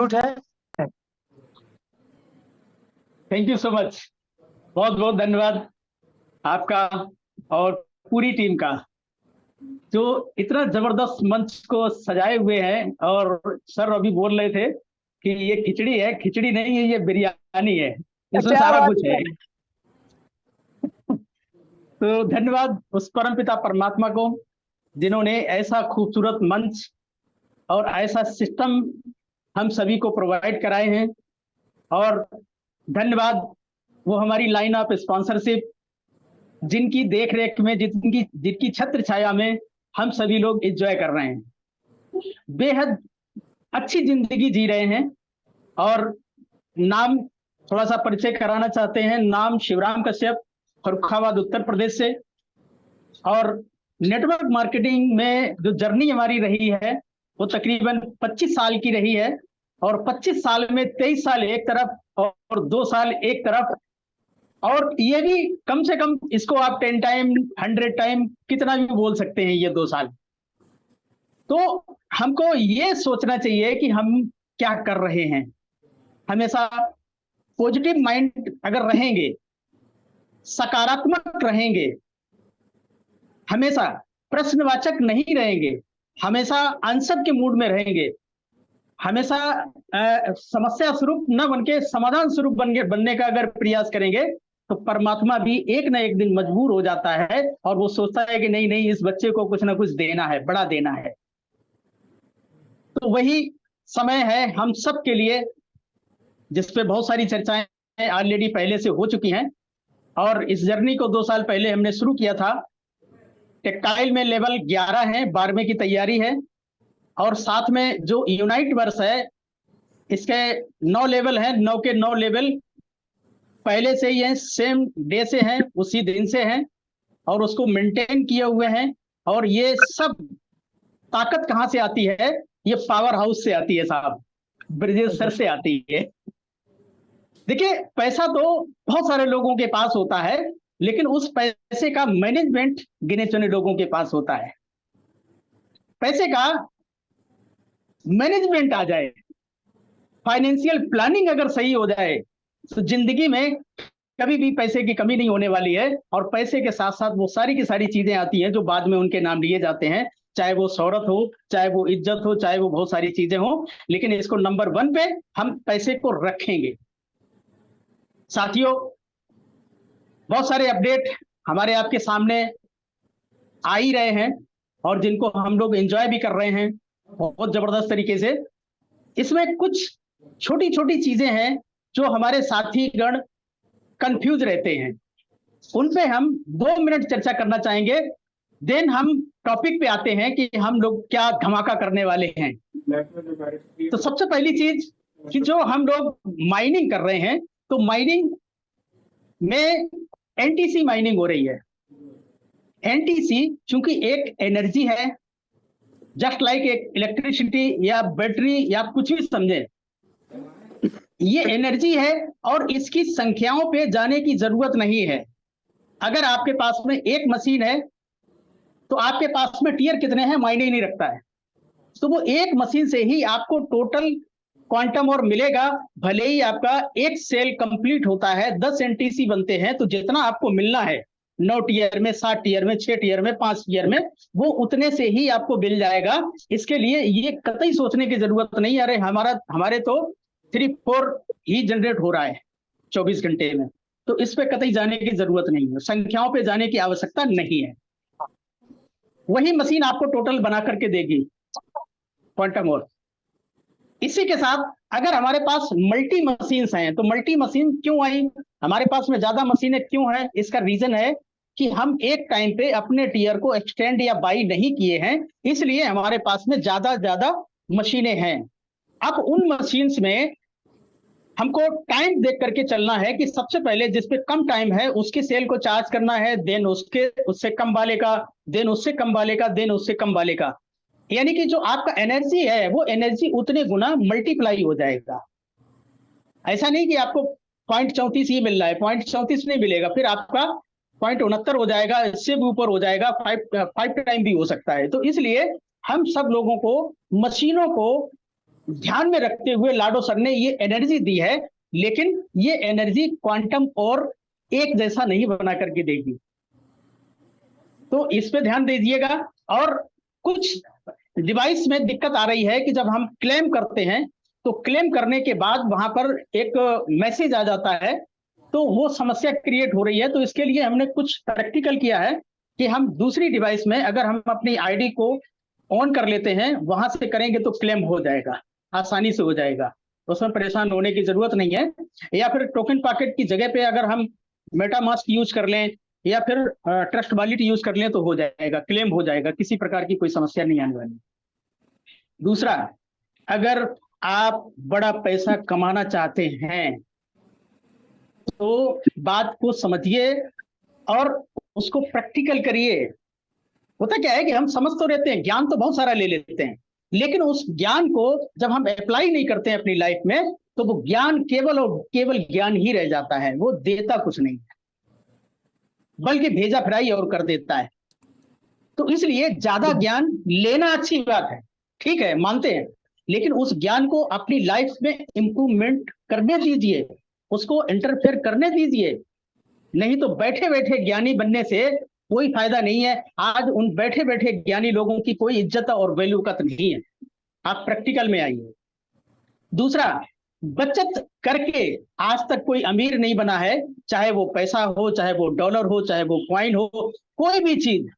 Unmute है। Thank you so much. बहुत बहुत धन्यवाद आपका और पूरी टीम का, जो इतना जबरदस्त मंच को सजाए हुए हैं। और सर अभी बोल रहे थे कि ये खिचड़ी है, खिचड़ी नहीं है, ये बिरयानी है, इसमें क्या सारा बात कुछ है। तो धन्यवाद उस परमपिता परमात्मा को, जिन्होंने ऐसा खूबसूरत मंच और ऐसा सिस्टम हम सभी को प्रोवाइड कराए हैं। और धन्यवाद वो हमारी लाइन ऑफ स्पॉन्सरशिप, जिनकी देख रेख में, जिनकी जिनकी छत्र छाया में हम सभी लोग एंजॉय कर रहे हैं, बेहद अच्छी जिंदगी जी रहे हैं। और नाम थोड़ा सा परिचय कराना चाहते हैं। नाम शिवराम कश्यप, फर्रुखाबाद उत्तर प्रदेश से। और नेटवर्क मार्केटिंग में जो जर्नी हमारी रही है वो तकरीबन 25 साल की रही है। और 25 साल में 23 साल एक तरफ और 2 साल एक तरफ, और ये भी कम से कम इसको आप 10 टाइम 100 टाइम कितना भी बोल सकते हैं ये 2 साल। तो हमको ये सोचना चाहिए कि हम क्या कर रहे हैं। हमेशा पॉजिटिव माइंड अगर रहेंगे, सकारात्मक रहेंगे, हमेशा प्रश्नवाचक नहीं रहेंगे, हमेशा आंसर के मूड में रहेंगे, हमेशा समस्या स्वरूप न बन के समाधान स्वरूप बनने का अगर प्रयास करेंगे, तो परमात्मा भी एक ना एक दिन मजबूर हो जाता है और वो सोचता है कि नहीं नहीं, इस बच्चे को कुछ ना कुछ देना है, बड़ा देना है। तो वही समय है हम सब के लिए, जिसपे बहुत सारी चर्चाएं ऑलरेडी पहले से हो चुकी हैं। और इस जर्नी को 2 साल पहले हमने शुरू किया था। टेक्सटाइल में लेवल 11 है, 12वें की तैयारी है। और साथ में जो यूनाइट वर्स है, इसके 9 लेवल हैं। 9 के 9 लेवल पहले से ही हैं, सेम डे से हैं, उसी दिन से हैं, और उसको मेंटेन किए हुए हैं। और ये सब ताकत कहां से आती है? ये पावर हाउस से आती है साहब, ब्रजेश सर से आती है। देखिए, पैसा तो बहुत सारे लोगों के पास होता है, लेकिन उस पैसे का मैनेजमेंट गिने चुने लोगों के पास होता है। पैसे का मैनेजमेंट आ जाए, फाइनेंशियल प्लानिंग अगर सही हो जाए, तो जिंदगी में कभी भी पैसे की कमी नहीं होने वाली है। और पैसे के साथ साथ वो सारी की सारी चीजें आती हैं जो बाद में उनके नाम लिए जाते हैं, चाहे वो शोहरत हो, चाहे वो इज्जत हो, चाहे वो बहुत सारी चीजें हो। लेकिन इसको नंबर 1 पे हम पैसे को रखेंगे। साथियों, बहुत सारे अपडेट हमारे आपके सामने आ ही रहे हैं, और जिनको हम लोग एंजॉय भी कर रहे हैं बहुत जबरदस्त तरीके से। इसमें कुछ छोटी छोटी चीजें हैं जो हमारे साथी गण कंफ्यूज रहते हैं, उन पे हम 2 मिनट चर्चा करना चाहेंगे। देन हम टॉपिक पे आते हैं कि हम लोग क्या धमाका करने वाले हैं। तो सबसे पहली चीज कि जो हम लोग माइनिंग कर रहे हैं, तो माइनिंग में एनटीसी माइनिंग हो रही है। एनटीसी चूंकि एक एनर्जी है, जस्ट लाइक एक इलेक्ट्रिसिटी या बैटरी या कुछ भी समझे, ये एनर्जी है और इसकी संख्याओं पे जाने की जरूरत नहीं है। अगर आपके पास में एक मशीन है, तो आपके पास में टीयर कितने हैं मायने ही नहीं रखता है। तो वो एक मशीन से ही आपको टोटल क्वांटम और मिलेगा। भले ही आपका एक सेल कंप्लीट होता है, 10 एनटीसी बनते हैं, तो जितना आपको मिलना है 9 टीयर में, 7 टीयर में, 6 टीयर में, 5 टीयर में, वो उतने से ही आपको मिल जाएगा। इसके लिए ये कतई सोचने की जरूरत नहीं, अरे हमारे तो 3-4 ही जनरेट हो रहा है 24 घंटे में, तो इस पे कतई जाने की जरूरत नहीं है, संख्याओं पे जाने की आवश्यकता नहीं है। वही मशीन आपको टोटल बना करके देगी क्वांटम और। इसी के साथ अगर हमारे पास मल्टी मशीन्स हैं, तो मल्टी मशीन क्यों आई, हमारे पास में ज्यादा मशीनें क्यों है? इसका रीजन है कि हम एक टाइम पे अपने टीयर को एक्सटेंड या बाई नहीं किए हैं, इसलिए हमारे पास में ज्यादा मशीनें हैं। अब उन मशीन्स में हमको टाइम देख करके चलना है कि सबसे पहले जिस पे कम टाइम है उसके सेल को चार्ज करना है, देन उससे कम वाले का, देन उससे कम वाले का, देन उससे कम वाले का। यानी कि जो आपका एनर्जी है वो एनर्जी उतने गुना मल्टीप्लाई हो जाएगा। ऐसा नहीं कि आपको 0.34 ही मिल रहा है, 0.34 नहीं मिलेगा, फिर आपका 0.69 हो जाएगा, इससे भी ऊपर हो जाएगा, 5 टाइम भी हो सकता है। तो इसलिए हम सब लोगों को मशीनों को ध्यान में रखते हुए लाडो सर ने ये एनर्जी दी है, लेकिन ये एनर्जी क्वांटम और एक जैसा नहीं बना करके देगी। तो इस पे ध्यान दीजिएगा। और कुछ डिवाइस में दिक्कत आ रही है कि जब हम क्लेम करते हैं तो क्लेम करने के बाद वहां पर एक मैसेज आ जाता है, तो वो समस्या क्रिएट हो रही है। तो इसके लिए हमने कुछ प्रैक्टिकल किया है कि हम दूसरी डिवाइस में अगर हम अपनी आईडी को ऑन कर लेते हैं, वहां से करेंगे तो क्लेम हो जाएगा, आसानी से हो जाएगा, उसमें परेशान होने की जरूरत नहीं है। या फिर टोकन पॉकेट की जगह पे अगर हम मेटामास्क यूज कर लें या फिर ट्रस्ट वॉलेट यूज कर लें तो हो जाएगा, क्लेम हो जाएगा, किसी प्रकार की कोई समस्या नहीं आने वाली। दूसरा, अगर आप बड़ा पैसा कमाना चाहते हैं तो बात को समझिए और उसको प्रैक्टिकल करिए। होता क्या है कि हम समझ तो रहते हैं, ज्ञान तो बहुत सारा ले लेते हैं, लेकिन उस ज्ञान को जब हम अप्लाई नहीं करते हैं अपनी लाइफ में, तो वो ज्ञान केवल और केवल ज्ञान ही रह जाता है, वो देता कुछ नहीं है, बल्कि भेजा फ्राई और कर देता है। तो इसलिए ज्यादा ज्ञान लेना अच्छी बात है, ठीक है, मानते हैं, लेकिन उस ज्ञान को अपनी लाइफ में इंप्रूवमेंट करने दीजिए, उसको इंटरफेयर करने दीजिए। नहीं तो बैठे बैठे ज्ञानी बनने से कोई फायदा नहीं है। आज उन बैठे बैठे ज्ञानी लोगों की कोई इज्जत और वैल्यू का नहीं है। आप प्रैक्टिकल में आइए। दूसरा, बचत करके आज तक कोई अमीर नहीं बना है, चाहे वो पैसा हो, चाहे वो डॉलर हो, चाहे वो कॉइन हो, कोई भी चीज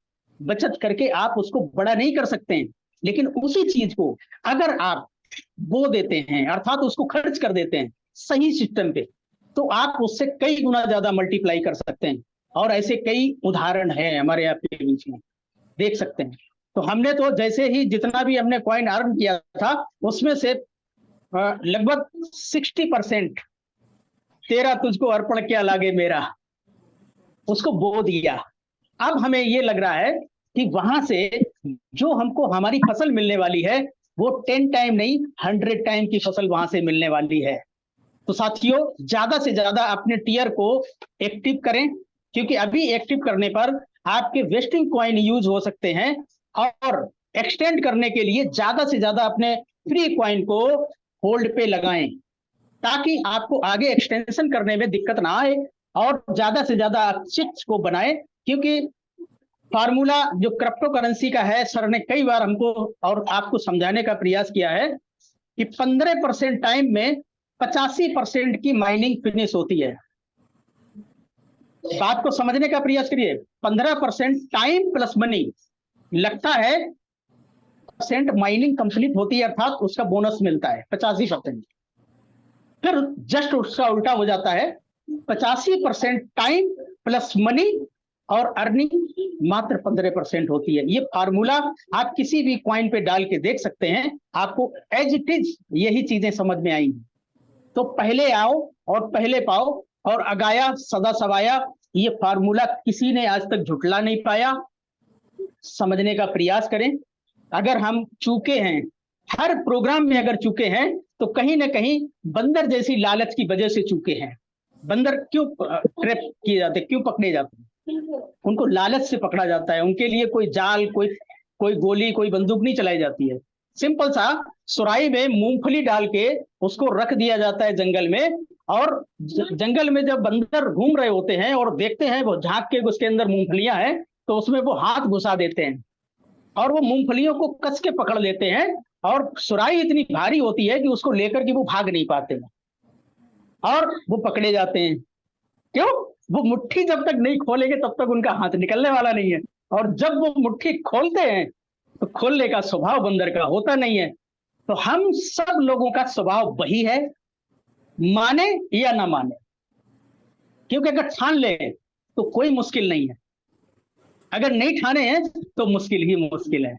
बचत करके आप उसको बड़ा नहीं कर सकते हैं। लेकिन उसी चीज को अगर आप बो देते हैं, अर्थात उसको खर्च कर देते हैं सही सिस्टम पे, तो आप उससे कई गुना ज्यादा मल्टीप्लाई कर सकते हैं। और ऐसे कई उदाहरण हैं हमारे यहाँ पे बीच में, देख सकते हैं। तो हमने तो जैसे ही जितना भी हमने कॉइन अर्न किया था, उसमें से लगभग 60% तेरा तुझको अर्पण क्या लागे मेरा, उसको बो दिया। अब हमें ये लग रहा है कि वहां से जो हमको हमारी फसल मिलने वाली है, वो 10 टाइम नहीं 100 टाइम की फसल वहां से मिलने वाली है। तो साथियों, ज्यादा से ज्यादा अपने टीयर को एक्टिव करें, क्योंकि अभी एक्टिव करने पर आपके वेस्टिंग कॉइन यूज हो सकते हैं। और एक्सटेंड करने के लिए ज्यादा से ज्यादा अपने फ्री कॉइन को होल्ड पे लगाएं, ताकि आपको आगे एक्सटेंशन करने में दिक्कत ना आए, और ज्यादा से ज्यादा आप चिप्स को बनाएं। क्योंकि फार्मूला जो क्रिप्टो करेंसी का है, सर ने कई बार हमको और आपको समझाने का प्रयास किया है कि 15% टाइम में 85% की माइनिंग फिनिश होती है। बात को समझने का प्रयास करिए। 15% टाइम प्लस मनी लगता है, परसेंट माइनिंग कंप्लीट होती है, अर्थात उसका बोनस मिलता है 85%। फिर जस्ट उसका उल्टा हो जाता है, 85% टाइम प्लस मनी और अर्निंग मात्र 15% होती है। ये फार्मूला आप किसी भी कॉइन पे डाल के देख सकते हैं, आपको एज इट इज यही चीजें समझ में आएंगी। तो पहले आओ और पहले पाओ, और अगाया सदा सवाया, ये फार्मूला किसी ने आज तक झुटला नहीं पाया। समझने का प्रयास करें। अगर हम चूके हैं, हर प्रोग्राम में अगर चूके हैं, तो कहीं ना कहीं बंदर जैसी लालच की वजह से चूके हैं। बंदर क्यों ट्रैप किए जाते, क्यों पकड़े जाते हैं? उनको लालच से पकड़ा जाता है। उनके लिए कोई जाल, कोई गोली, कोई बंदूक नहीं चलाई जाती है। सिंपल सा सुराही में मूंगफली डाल के उसको रख दिया जाता है जंगल में, और जंगल में जब बंदर घूम रहे होते हैं और देखते हैं वो झांक के उसके अंदर मूंगफलियां हैं, तो उसमें वो हाथ घुसा देते हैं और वो मूंगफलियों को कस के पकड़ लेते हैं। और सुराही इतनी भारी होती है कि उसको लेकर के वो भाग नहीं पाते और वो पकड़े जाते हैं। क्यों? वो मुट्ठी जब तक नहीं खोलेंगे तब तक उनका हाथ निकलने वाला नहीं है। और जब वो मुट्ठी खोलते हैं तो खोलने का स्वभाव बंदर का होता नहीं है। तो हम सब लोगों का स्वभाव वही है, माने या ना माने। क्योंकि अगर ठान ले तो कोई मुश्किल नहीं है, अगर नहीं ठाने हैं तो मुश्किल ही मुश्किल है।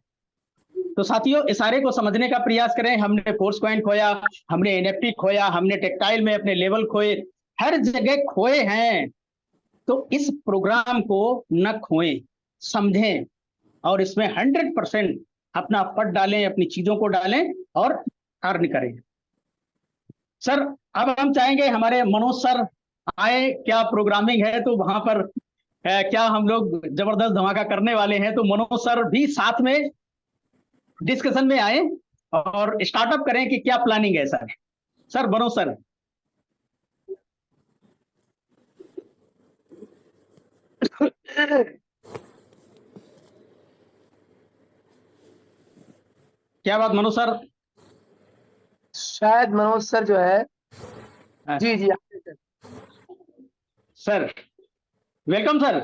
तो साथियों, इशारे को समझने का प्रयास करें। हमने फोर्स कॉइन खोया, हमने एनएफटी खोया, हमने टेक्टाइल में अपने लेवल खोए, हर जगह खोए हैं। तो इस प्रोग्राम को न खोएं, समझें, और इसमें 100% अपना एफर्ट डालें, अपनी चीजों को डालें और अर्न करें। सर, अब हम चाहेंगे हमारे मनोज सर आए। क्या प्रोग्रामिंग है, तो वहां पर क्या हम लोग जबरदस्त धमाका करने वाले हैं। तो मनोज सर भी साथ में डिस्कशन में आए। और स्टार्टअप करें कि क्या प्लानिंग है सर। सर बनो सर। क्या बात मनोज सर। शायद मनोज सर जो है, हाँ, जी जी आइए sir. Sir welcome sir.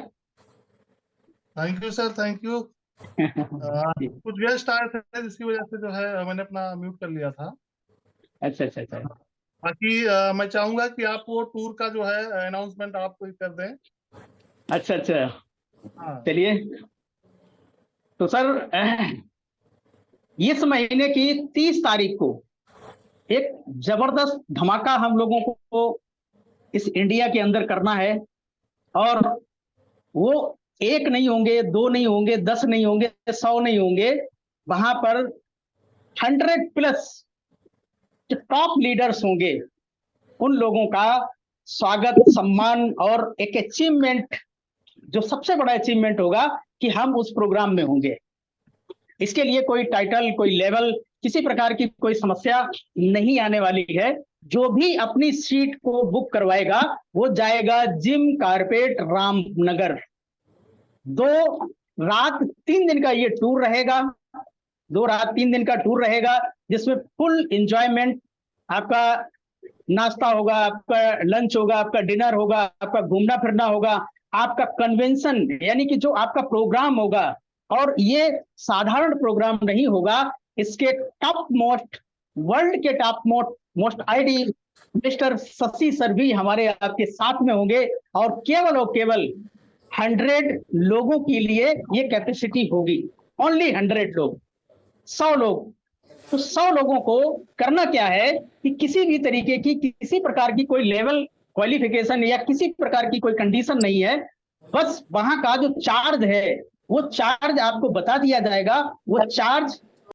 Thank you sir, thank you. कुछ गेस्ट आए थे जिसकी वजह से जो है मैंने अपना म्यूट कर लिया था। अच्छा अच्छा अच्छा बाकी मैं चाहूंगा कि आप वो टूर का जो है अनाउंसमेंट आप कर दें। अच्छा अच्छा। हाँ चलिए तो सर इस महीने की 30 तारीख को एक जबरदस्त धमाका हम लोगों को इस इंडिया के अंदर करना है। और वो एक नहीं होंगे, दो नहीं होंगे, 10 नहीं होंगे, 100 नहीं होंगे। वहां पर 100+ जो टॉप लीडर्स होंगे उन लोगों का स्वागत, सम्मान और एक अचीवमेंट, जो सबसे बड़ा अचीवमेंट होगा कि हम उस प्रोग्राम में होंगे। इसके लिए कोई टाइटल, कोई लेवल, किसी प्रकार की कोई समस्या नहीं आने वाली है। जो भी अपनी सीट को बुक करवाएगा वो जाएगा जिम कारपेट रामनगर। 2 रात 3 दिन का ये टूर रहेगा। 2 रात 3 दिन का टूर रहेगा जिसमें फुल एंजॉयमेंट, आपका नाश्ता होगा, आपका लंच होगा, आपका डिनर होगा, आपका घूमना फिरना होगा, आपका कन्वेंशन यानी कि जो आपका प्रोग्राम होगा। और ये साधारण प्रोग्राम नहीं होगा, इसके टॉप मोस्ट, वर्ल्ड के top most ID mister Shashi sir भी हमारे आपके साथ में होंगे। और केवल 100 लोगों के लिए ये कैपेसिटी होगी। ओनली 100 लोग, 100 लोग। तो 100 लोगों को करना क्या है कि किसी भी तरीके की, किसी प्रकार की कोई लेवल क्वालिफिकेशन या किसी प्रकार की कोई कंडीशन नहीं है। बस वहां का जो चार्ज है वो चार्ज आपको बता दिया जाएगा। वो चार्ज